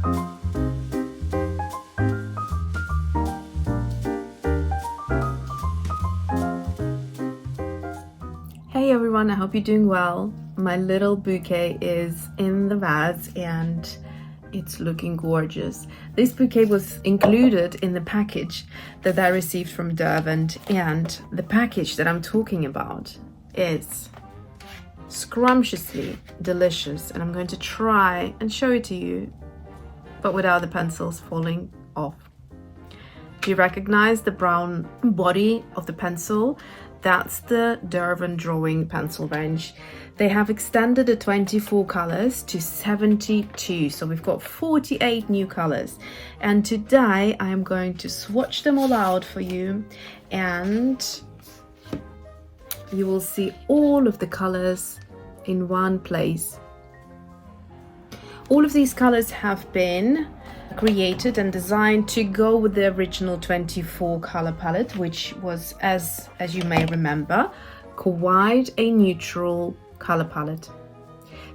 Hey everyone, I hope you're doing well. My little bouquet is in the vase and it's looking gorgeous. This bouquet was included in the package that I received from Derwent, and the package that I'm talking about is scrumptiously delicious, and I'm going to try and show it to you, but without the pencils falling off. Do you recognize the brown body of the pencil? That's the Derwent drawing pencil range. They have extended the 24 colors to 72, so we've got 48 new colors. And today I am going to swatch them all out for you, and you will see all of the colors in one place. All of these colors have been created and designed to go with the original 24 color palette, which was, as you may remember, quite a neutral color palette.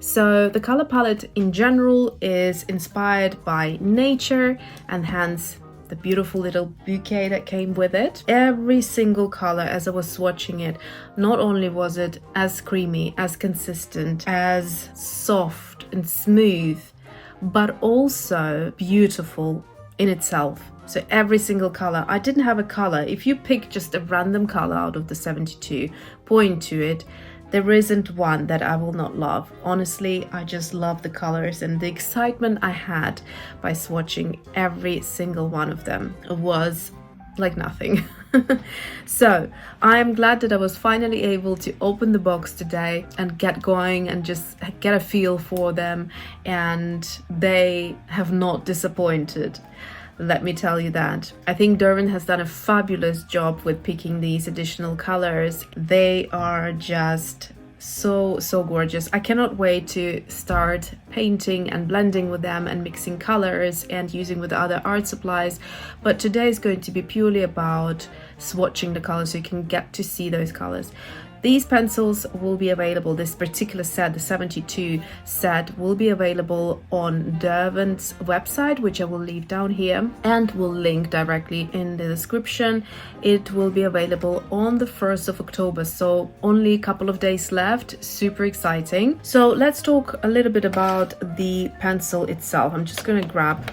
So the color palette in general is inspired by nature, and hence the beautiful little bouquet that came with it. Every single color, as I was swatching it, not only was it as creamy, as consistent, as soft and smooth, but also beautiful in itself. So every single color, I didn't have a color. If you pick just a random color out of the 72, point to it, there isn't one that I will not love. Honestly, I just love the colors, and the excitement I had by swatching every single one of them was like nothing. So I'm glad that I was finally able to open the box today and get going and just get a feel for them, and they have not disappointed. Let me tell you that. I think Derwent has done a fabulous job with picking these additional colors. They are just so gorgeous. I cannot wait to start painting and blending with them and mixing colors and using with other art supplies. But today is going to be purely about swatching the colors so you can get to see those colors. These pencils will be available, this particular set, the 72 set, will be available on Derwent's website, which I will leave down here and will link directly in the description. It will be available on the 1st of October, so only a couple of days left. Super exciting. So let's talk a little bit about the pencil itself. I'm just going to grab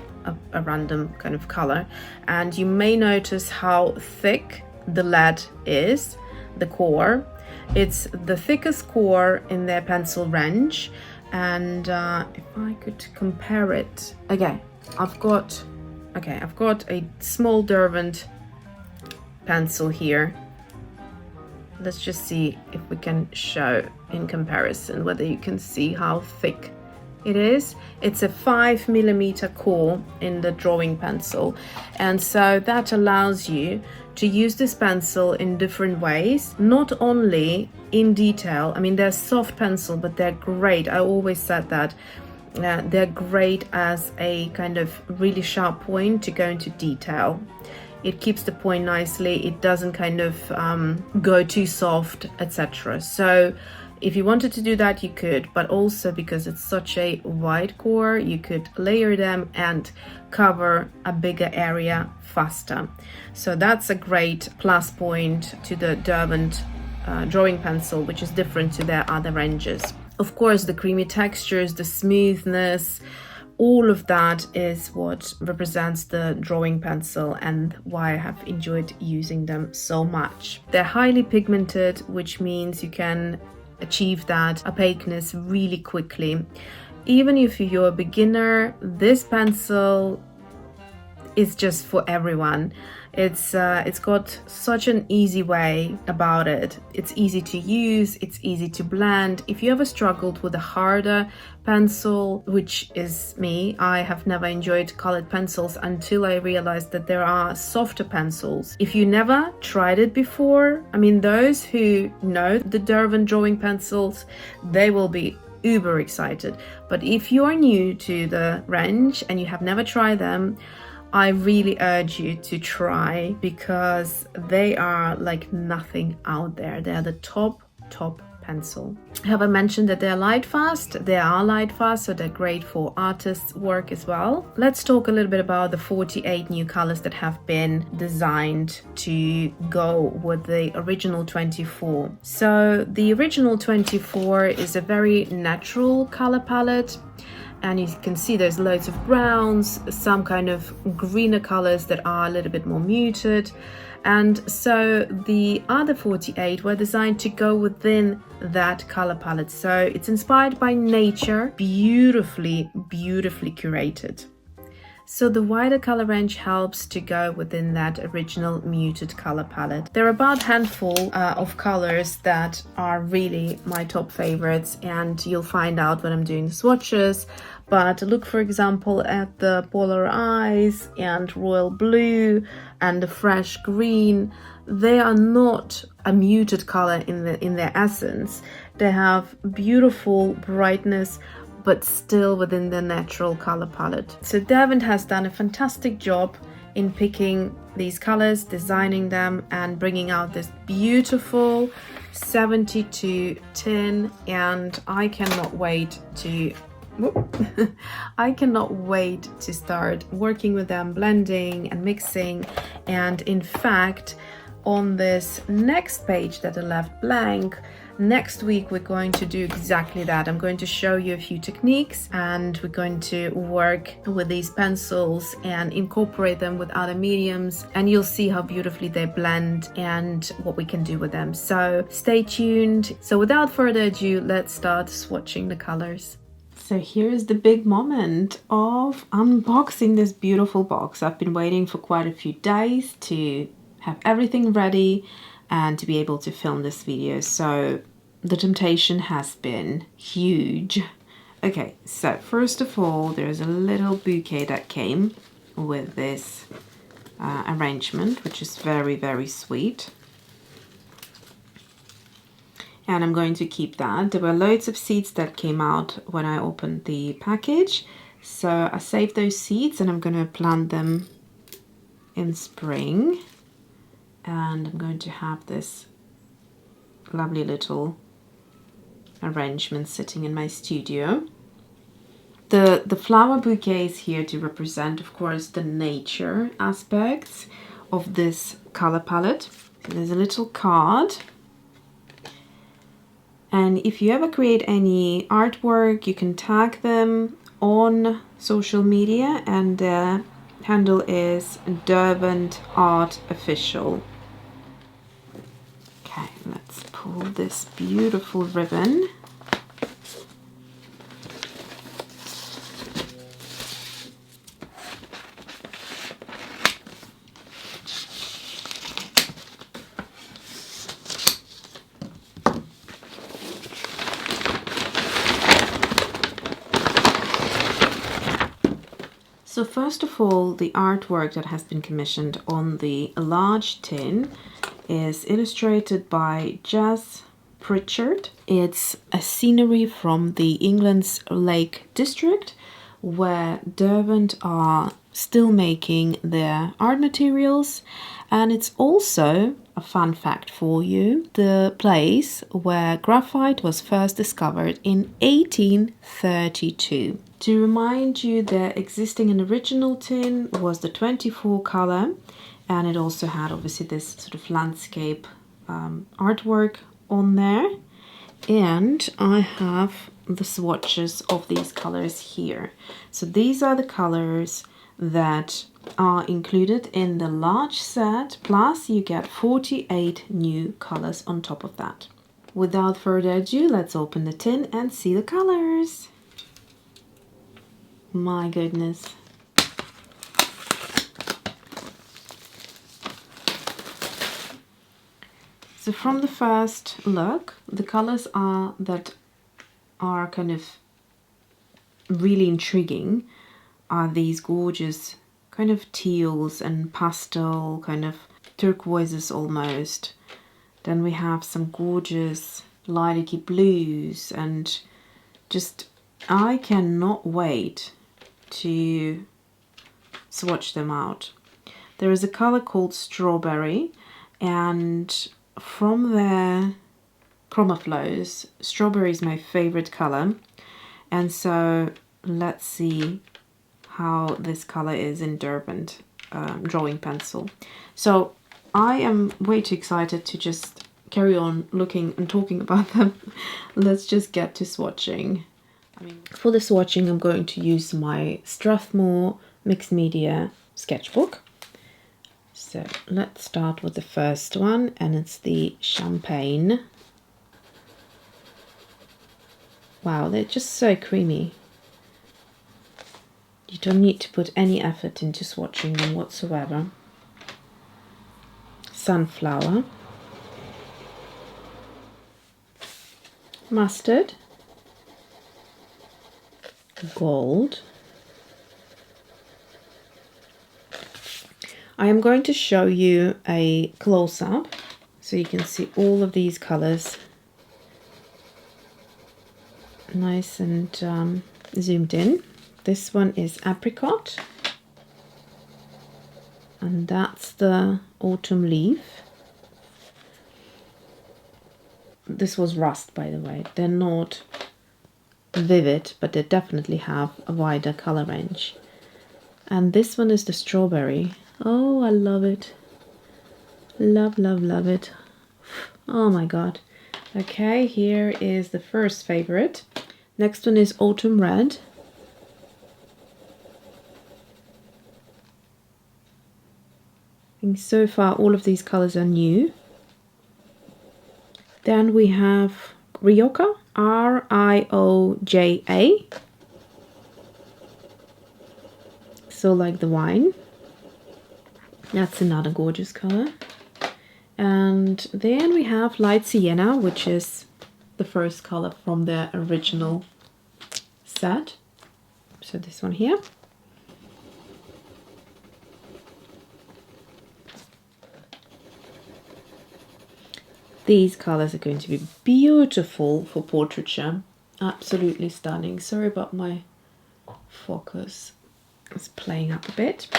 a random kind of color, and you may notice how thick the lead is, the core. It's the thickest core in their pencil range, and if I could compare it, I've got a small Derwent pencil here. Let's just see if we can show in comparison whether you can see how thick it is. It's a 5mm core in the drawing pencil, and so that allows you to use this pencil in different ways, not only in detail. I mean, they're soft pencil, but they're great. I always said that they're great as a kind of really sharp point to go into detail. It keeps the point nicely. It doesn't kind of go too soft, etc. So if you wanted to do that, you could, but also because it's such a wide core, you could layer them and cover a bigger area faster. So that's a great plus point to the Derwent drawing pencil, which is different to their other ranges. Of course, the creamy textures, the smoothness, all of that is what represents the drawing pencil and why I have enjoyed using them so much. They're highly pigmented, which means you can achieve that opaqueness really quickly. Even if you're a beginner, this pencil is just for everyone. It's got such an easy way about it. It's easy to use, it's easy to blend. If you ever struggled with a harder pencil, which is me, I have never enjoyed colored pencils until I realized that there are softer pencils. If you never tried it before, I mean, those who know the Derwent drawing pencils, they will be uber excited. But if you are new to the range and you have never tried them, I really urge you to try, because they are like nothing out there. They are the top pencil. Have I mentioned that they're light fast? They are light fast, so they're great for artists' work as well. Let's talk a little bit about the 48 new colors that have been designed to go with the original 24. So the original 24 is a very natural color palette. And you can see there's loads of browns, some kind of greener colors that are a little bit more muted. And so the other 48 were designed to go within that color palette. So it's inspired by nature, beautifully, beautifully curated. So the wider color range helps to go within that original muted color palette. There are about a handful of colors that are really my top favorites, and you'll find out when I'm doing the swatches. But look, for example, at the Polar Ice and Royal Blue and the Fresh Green. They are not a muted color in their essence. They have beautiful brightness, but still within the natural color palette. So Derwent has done a fantastic job in picking these colors, designing them, and bringing out this beautiful 72 tin. And I cannot wait to I cannot wait to start working with them, blending and mixing. And in fact, on this next page that I left blank, next week we're going to do exactly that. I'm going to show you a few techniques, and we're going to work with these pencils and incorporate them with other mediums, and you'll see how beautifully they blend and what we can do with them. So stay tuned. So without further ado, let's start swatching the colors. So here's the big moment of unboxing this beautiful box. I've been waiting for quite a few days to have everything ready and to be able to film this video. So the temptation has been huge. Okay, so first of all, there's a little bouquet that came with this arrangement, which is very, very sweet. And I'm going to keep that. There were loads of seeds that came out when I opened the package. So I saved those seeds and I'm going to plant them in spring. And I'm going to have this lovely little arrangement sitting in my studio. The flower bouquet is here to represent, of course, the nature aspects of this color palette. So there's a little card. And if you ever create any artwork, you can tag them on social media, and their handle is Derwent Art Official. Okay, let's pull this beautiful ribbon. So first of all, the artwork that has been commissioned on the large tin is illustrated by Jazz Pritchard. It's a scenery from the England's Lake District, where Derwent are still making their art materials. And it's also a fun fact for you, the place where graphite was first discovered in 1832. To remind you, the existing and original tin was the 24 color, and it also had obviously this sort of landscape artwork on there. And I have the swatches of these colors here. So these are the colors that are included in the large set, plus you get 48 new colors on top of that. Without further ado, let's open the tin and see the colors. My goodness. So from the first look, the colors that are kind of really intriguing are these gorgeous kind of teals and pastel, kind of turquoises almost. Then we have some gorgeous lilac-y blues, and just I cannot wait to swatch them out. There is a color called Strawberry, and from their Chroma Flows. Strawberry is my favorite color, and so let's see how this color is in Derwent drawing pencil. So I am way too excited to just carry on looking and talking about them. Let's just get to swatching. For the swatching, I'm going to use my Strathmore Mixed Media sketchbook. So let's start with the first one, and it's the Champagne. Wow, they're just so creamy. You don't need to put any effort into swatching them whatsoever. Sunflower. Mustard. Gold. I am going to show you a close-up so you can see all of these colors nice and zoomed in. This one is Apricot, and that's the Autumn Leaf. This was Rust, by the way. They're not vivid, but they definitely have a wider color range. And this one is the Strawberry. Oh, I love it. Love, love, love it. Oh my god. Okay, here is the first favorite. Next one is Autumn Red. I think so far all of these colors are new. Then we have Rioja, R-I-O-J-A. So like the wine. That's another gorgeous color. And then we have Light Sienna, which is the first color from the original set. So this one here. These colors are going to be beautiful for portraiture. Absolutely stunning. Sorry about my focus. It's playing up a bit.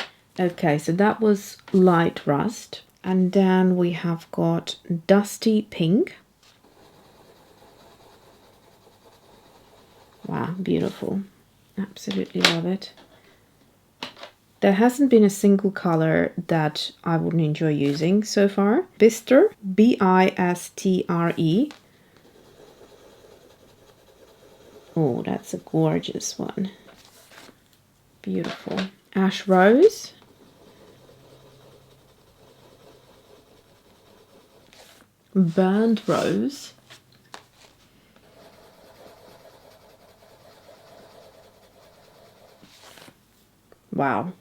Okay, so that was Light Rust. And then we have got Dusty Pink. Wow, beautiful. Absolutely love it. There hasn't been a single color that I wouldn't enjoy using so far. Bistre, B-I-S-T-R-E. Oh, that's a gorgeous one. Beautiful. Ash Rose. Burnt Rose. Wow.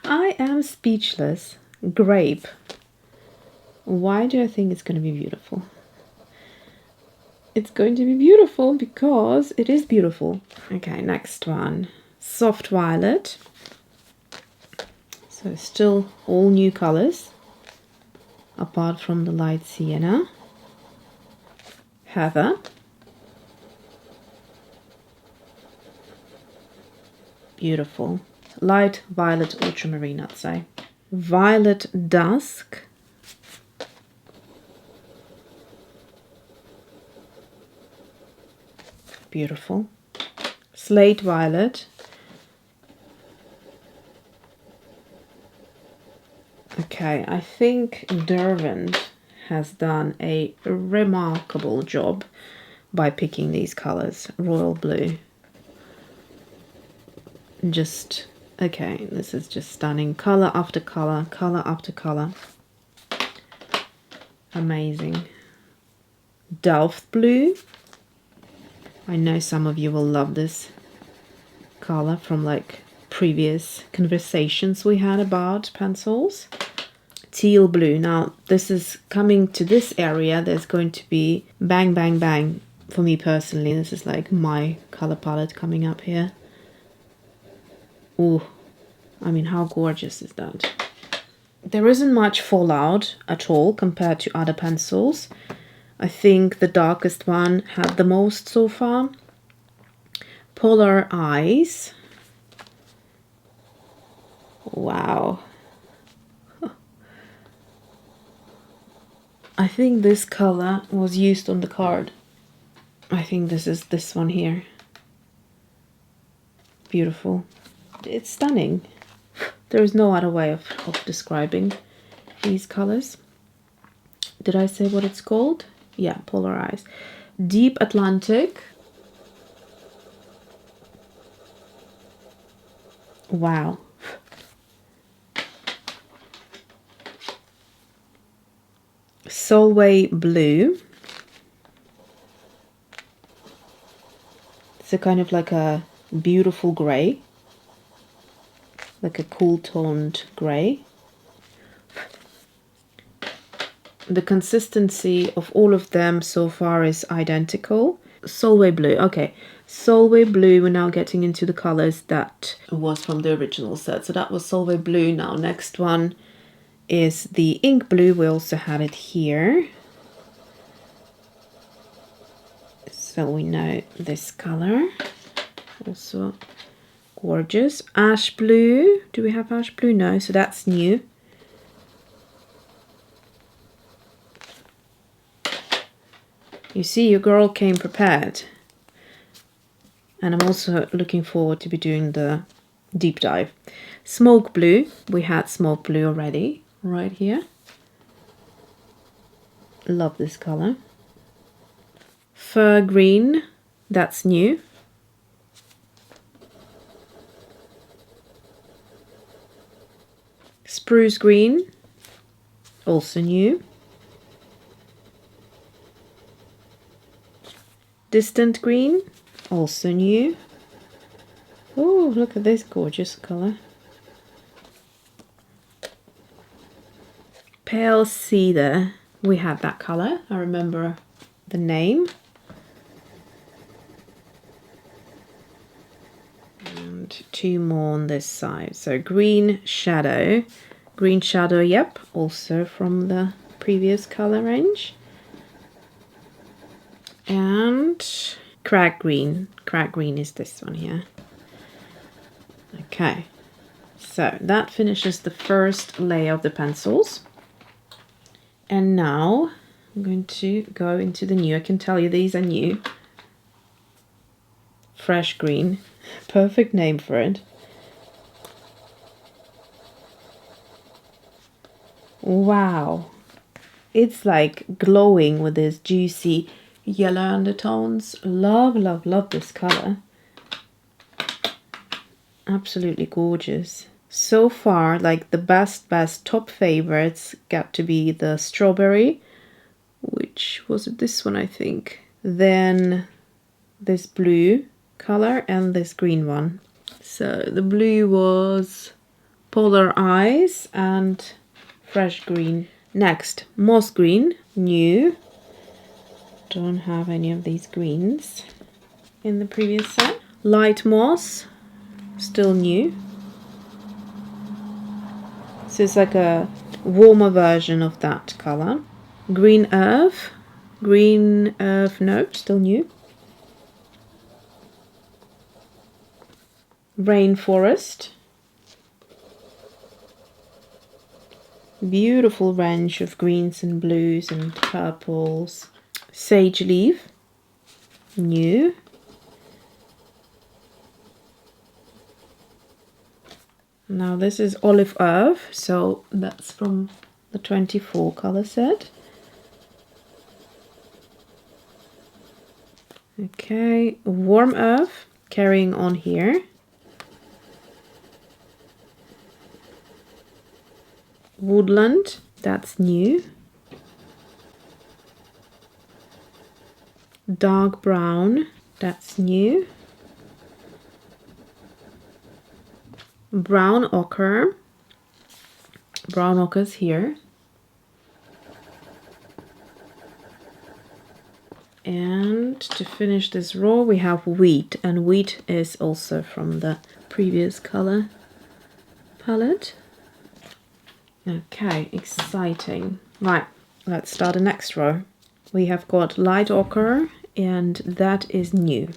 I am speechless. Grape. Why do I think it's going to be beautiful? It's going to be beautiful because it is beautiful. Okay, next one. Soft Violet. So still all new colors, apart from the Light Sienna. Heather. Beautiful. Light Violet Ultramarine, I'd say. Violet Dusk. Beautiful. Slate Violet. Okay, I think Derwent has done a remarkable job by picking these colors. Royal Blue. Just, okay, this is just stunning. Color after color, color after color. Amazing. Delft Blue. I know some of you will love this color from like previous conversations we had about pencils. Teal Blue. Now this is coming to this area. There's going to be bang, bang, bang for me personally. This is like my color palette coming up here. Oh, I mean, how gorgeous is that? There isn't much fallout at all compared to other pencils. I think the darkest one had the most so far. Polar Eyes. Wow. I think this color was used on the card. I think this is this one here. Beautiful. It's stunning. There is no other way of describing these colors. Did I say what it's called? Yeah, polarized. Deep Atlantic. Wow. Solway Blue. It's a kind of like a beautiful grey. Like a cool toned grey. The consistency of all of them so far is identical. Solway Blue, okay. Solway Blue, we're now getting into the colors that was from the original set. So that was Solway Blue. Now next one is the Ink Blue. We also have it here. So we know this color. Also gorgeous. Ash Blue. Do we have Ash Blue? No, so that's new. You see, your girl came prepared. And I'm also looking forward to be doing the deep dive. Smoke Blue. We had Smoke Blue already, right here. Love this color. Fir Green. That's new. Spruce Green. Also new. Distant Green, also new. Oh, look at this gorgeous color. Pale Cedar, we had that color. I remember the name. And two more on this side. So Green Shadow. Green Shadow, yep, also from the previous color range. And Crag Green. Crag Green is this one here. Okay, so that finishes the first layer of the pencils. And now I'm going to go into the new. I can tell you these are new. Fresh Green. Perfect name for it. Wow. It's like glowing with this juicy yellow undertones. Love, love, love this color. Absolutely gorgeous. So far, like the best top favorites got to be the strawberry, which was this one, I think. Then this blue color and this green one. So the blue was Polar Eyes and Fresh Green. Next, Moss Green, new. Don't have any of these greens in the previous set. Light Moss, still new. So it's like a warmer version of that color. Green Earth, no, still new. Rainforest. Beautiful range of greens and blues and purples. Sage Leaf, new. Now this is Olive Earth, so that's from the 24 color set. Okay, Warm Earth, carrying on here. Woodland, that's new. Dark Brown, that's new. Brown Ochre. Brown Ochre's here. And to finish this row we have Wheat, and Wheat is also from the previous color palette. Okay, exciting. Right, let's start the next row. We have got Light Ochre, and that is new.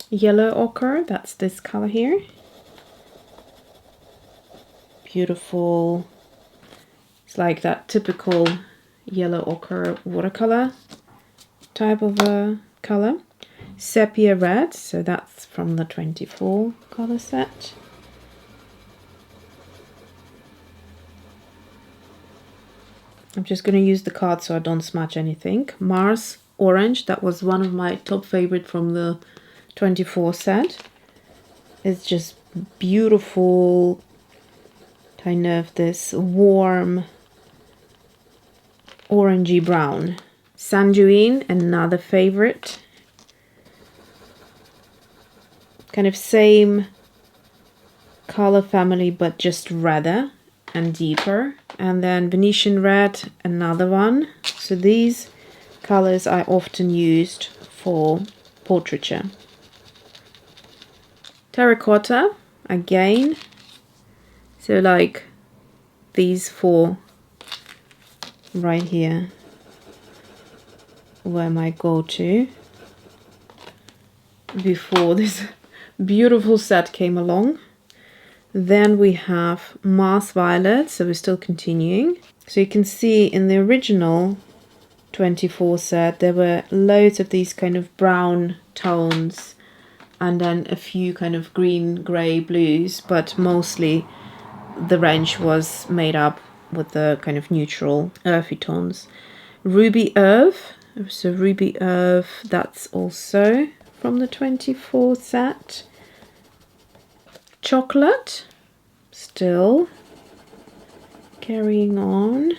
Yellow Ochre, that's this color here. Beautiful It's like that typical yellow ochre watercolor type of a color. Sepia red, so that's from the 24 color set. I'm just going to use the card so I don't smudge anything. Mars orange, that was one of my top favorite from the 24 set. It's just beautiful, kind of this warm orangey brown. Sanduine, another favorite. Kind of same color family, but just redder and deeper. And then Venetian red, another one. So these colors I often used for portraiture. Terracotta, again. So like these four right here were my go-to before this beautiful set came along. Then we have Mars Violet, so we're still continuing. So you can see in the original 24 set there were loads of these kind of brown tones and then a few kind of green, grey, blues, but mostly the range was made up with the kind of neutral earthy tones. Ruby Earth, so Ruby Earth, that's also from the 24 set. Chocolate, still carrying on.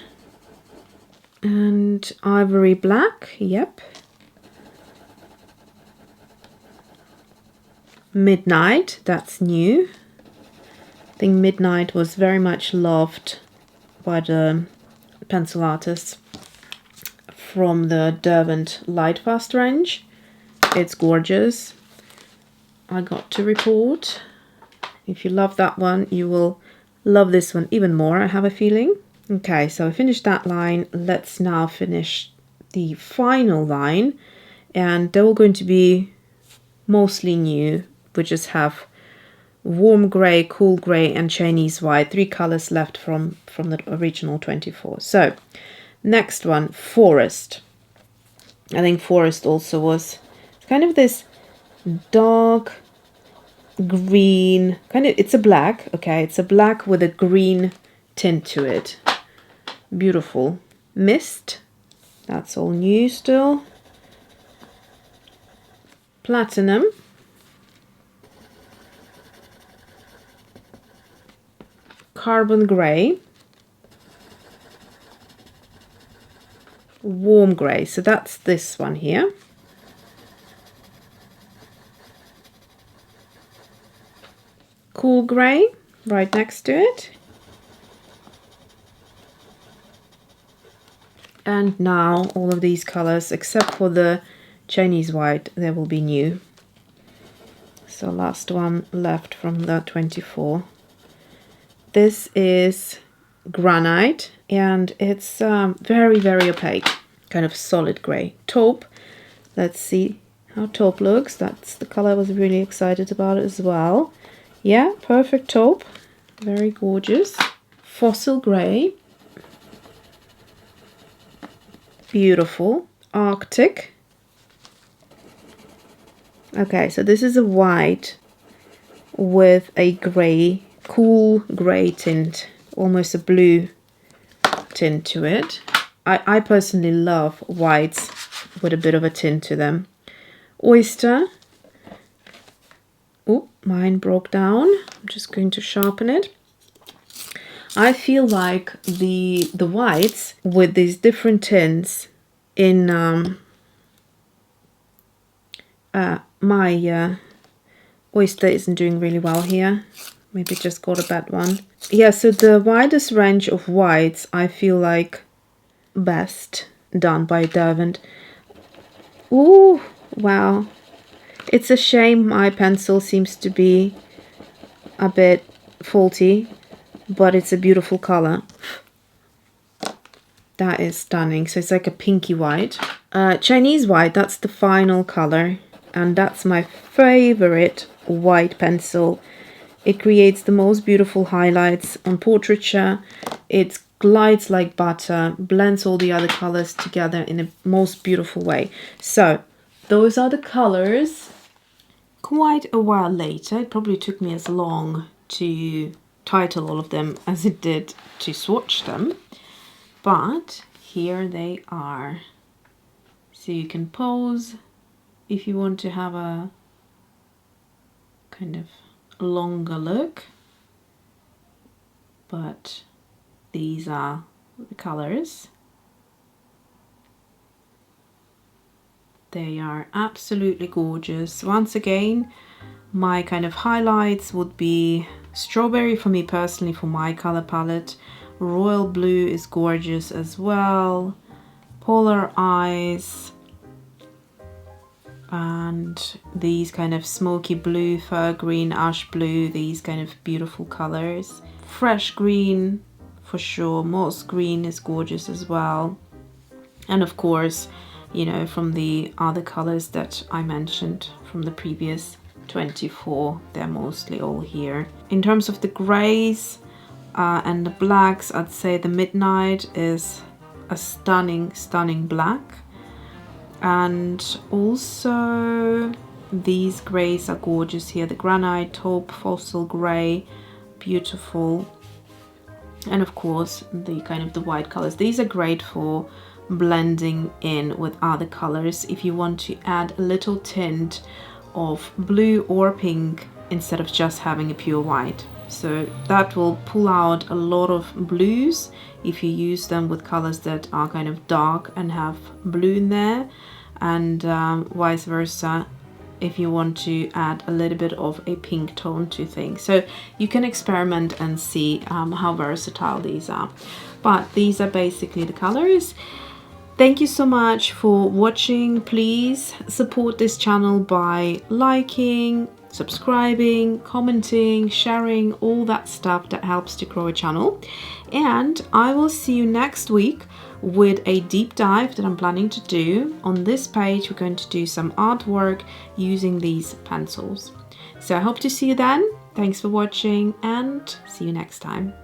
And Ivory Black, yep. Midnight, that's new. I think Midnight was very much loved by the pencil artists from the Derwent Lightfast range. It's gorgeous, I got to report. If you love that one, you will love this one even more, I have a feeling. Okay, so I finished that line. Let's now finish the final line. And they're all going to be mostly new. We just have warm grey, cool grey, and Chinese white. 3 colors left from the original 24. So, next one, Forest. I think Forest also was kind of this dark green, kind of, it's a black, okay, it's a black with a green tint to it. Beautiful. Mist, that's all new still. Platinum. Carbon grey. Warm grey, so that's this one here. Cool grey, right next to it. And now all of these colors, except for the Chinese white, they will be new. So last one left from the 24. This is Granite, and it's very, very opaque, kind of solid grey. Taupe, let's see how taupe looks. That's the color I was really excited about as well. Yeah, perfect taupe, very gorgeous. Fossil grey, beautiful. Arctic. Okay, so this is a white with a grey, cool grey tint, almost a blue tint to it. I personally love whites with a bit of a tint to them. Oyster. Oh, mine broke down. I'm just going to sharpen it. I feel like the whites with these different tints in my oyster isn't doing really well here. Maybe just got a bad one. Yeah, so the widest range of whites I feel like best done by Derwent. Ooh, wow. It's a shame my pencil seems to be a bit faulty, but it's a beautiful color. That is stunning. So it's like a pinky white. Chinese white, that's the final color. And that's my favorite white pencil. It creates the most beautiful highlights on portraiture. It's glides like butter, blends all the other colors together in a most beautiful way. So those are the colors. Quite a while later, it probably took me as long to title all of them as it did to swatch them, but here they are. So you can pose if you want to have a kind of longer look, but these are the colors. They are absolutely gorgeous. Once again, my kind of highlights would be strawberry for me personally for my color palette. Royal blue is gorgeous as well. Polar eyes. And these kind of smoky blue, fur green, ash blue, these kind of beautiful colors. Fresh green for sure. Moss green is gorgeous as well. And of course, you know, from the other colors that I mentioned from the previous 24, they're mostly all here. In terms of the grays and the blacks, I'd say the Midnight is a stunning black. And also these grays are gorgeous here. The Granite, Taupe, Fossil Gray, beautiful. And of course the kind of the white colors. These are great for blending in with other colors if you want to add a little tint of blue or pink instead of just having a pure white. So that will pull out a lot of blues if you use them with colors that are kind of dark and have blue in there, and vice versa if you want to add a little bit of a pink tone to things. So you can experiment and see how versatile these are. But these are basically the colors. Thank you so much for watching. Please support this channel by liking, subscribing, commenting, sharing, all that stuff that helps to grow a channel. And I will see you next week with a deep dive that I'm planning to do. On this page, we're going to do some artwork using these pencils. So I hope to see you then. Thanks for watching and see you next time.